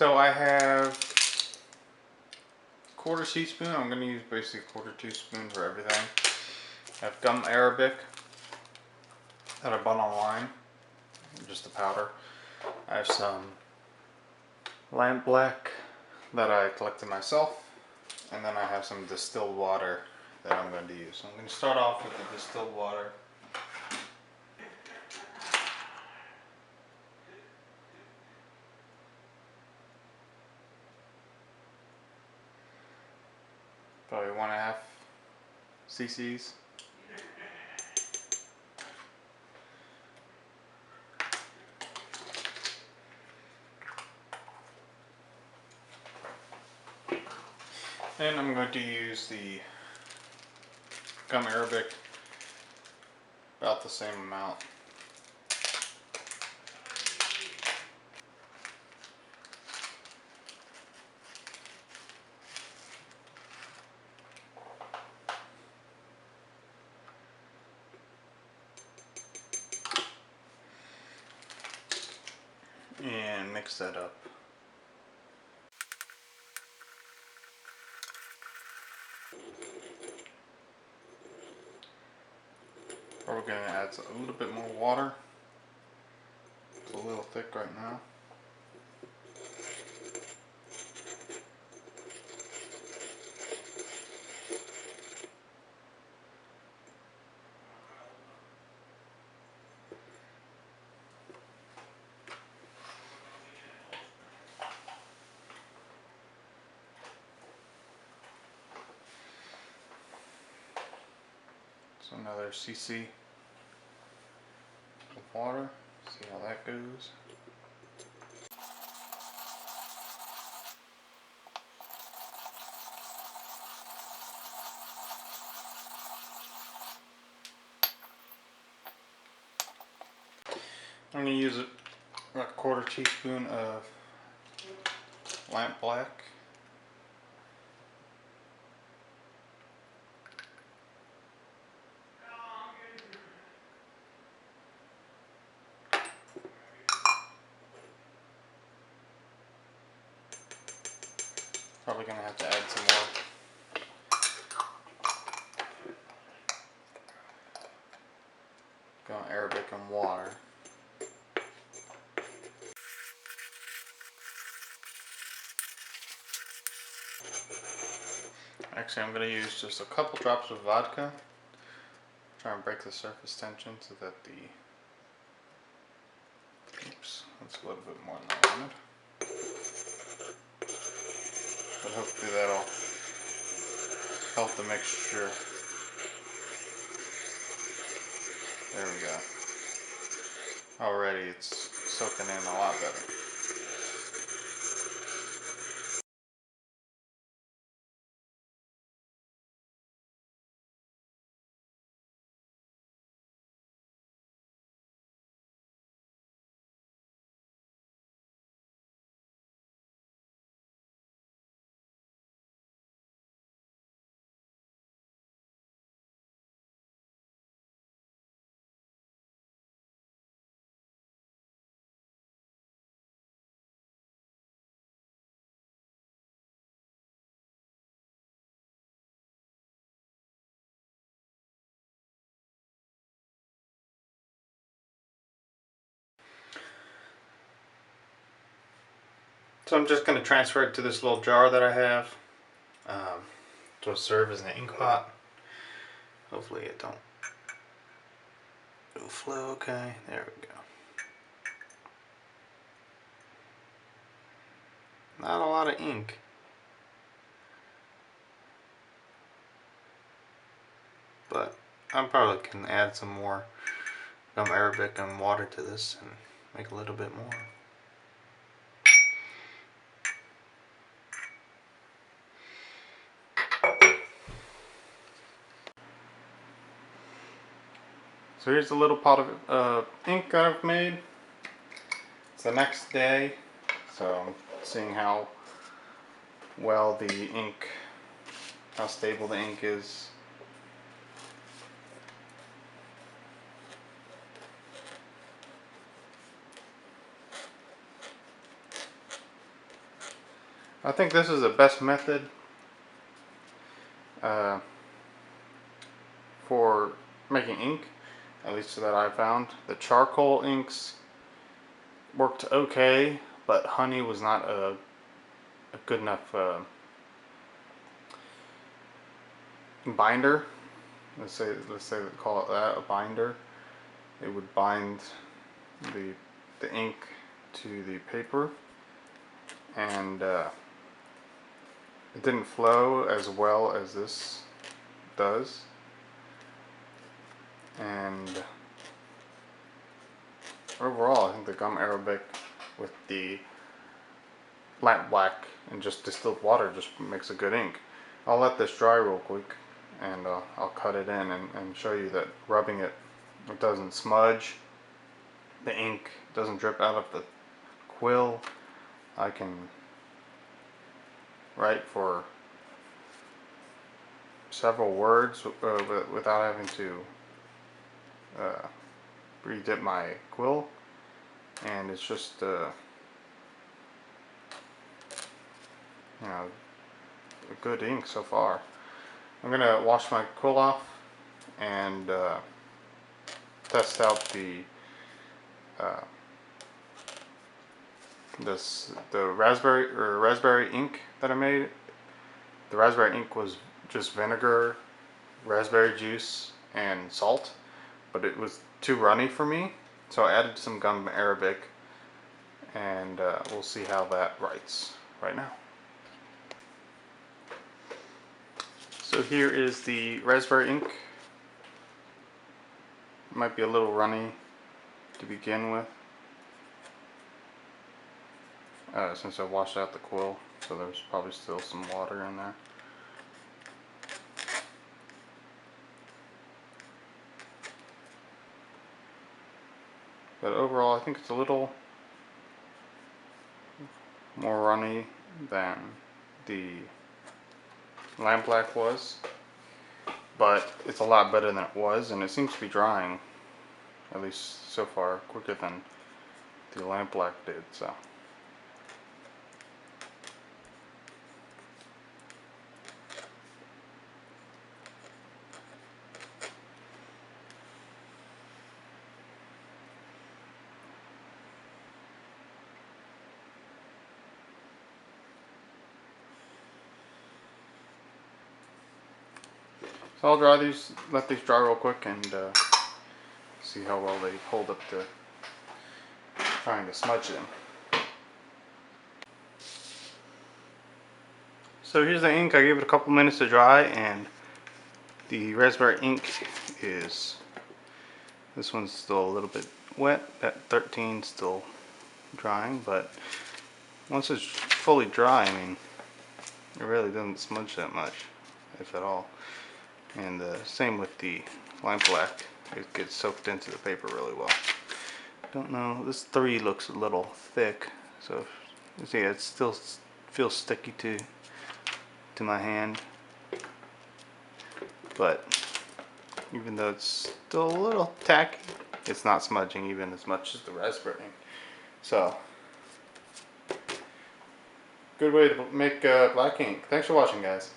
So I have a quarter teaspoon. I'm going to use basically a quarter teaspoon for everything. I have gum arabic that I bought online, just the powder. I have some lamp black that I collected myself, and then I have some distilled water that I'm going to use. So I'm going to start off with the distilled water. Probably 1.5 cc's. And I'm going to use the gum arabic, about the same amount. And mix that up. Probably going to add a little bit more water. It's a little thick right now. So another cc of water. See how that goes. I'm going to use a quarter teaspoon of lamp black. Probably going to have to add some more. Gum arabic and water. Actually, I'm going to use just a couple drops of vodka. Try and break the surface tension so that oops, that's a little bit more than I wanted. But hopefully that'll help the mixture. There we go. Already it's soaking in a lot better. So I'm just going to transfer it to this little jar that I have to serve as an ink pot. Hopefully it'll flow okay. There we go. Not a lot of ink. But I probably can add some more gum arabic and water to this and make a little bit more. So here's a little pot of ink that I've made. It's the next day, so I'm seeing how well the ink, how stable the ink is. I think this is the best method uh, for making ink, at least that I found. The charcoal inks worked okay, but honey was not a good enough binder. Let's say call it that, a binder. It would bind the ink to the paper, and it didn't flow as well as this does. And overall, I think the gum arabic with the lamp black and just distilled water just makes a good ink. I'll let this dry real quick, and I'll cut it in and show you that rubbing it, it doesn't smudge. The ink doesn't drip out of the quill. I can write for several words without having to redip my quill, and it's just you know, a good ink so far. I'm gonna wash my quill off and test out the the raspberry ink that I made. The raspberry ink was just vinegar, raspberry juice, and salt, but it was too runny for me, so I added some gum arabic, and we'll see how that writes right now. So here is the raspberry ink. It might be a little runny to begin with, since I washed out the quill, so there's probably still some water in there. But overall, I think it's a little more runny than the lamp black was, but it's a lot better than it was, and it seems to be drying, at least so far, quicker than the lamp black did. So I'll dry these, let these dry real quick, and see how well they hold up to trying to smudge them. So here's the ink. I gave it a couple minutes to dry, and the raspberry ink is, this one's still a little bit wet. That 13 still drying, but once it's fully dry, I mean, it really doesn't smudge that much, if at all. And same with the lamp black, it gets soaked into the paper really well. Don't know, this 3 looks a little thick, so you see it still feels sticky to my hand, but even though it's still a little tacky, it's not smudging even as much as the raspberry ink. So good way to make black ink. Thanks for watching, guys.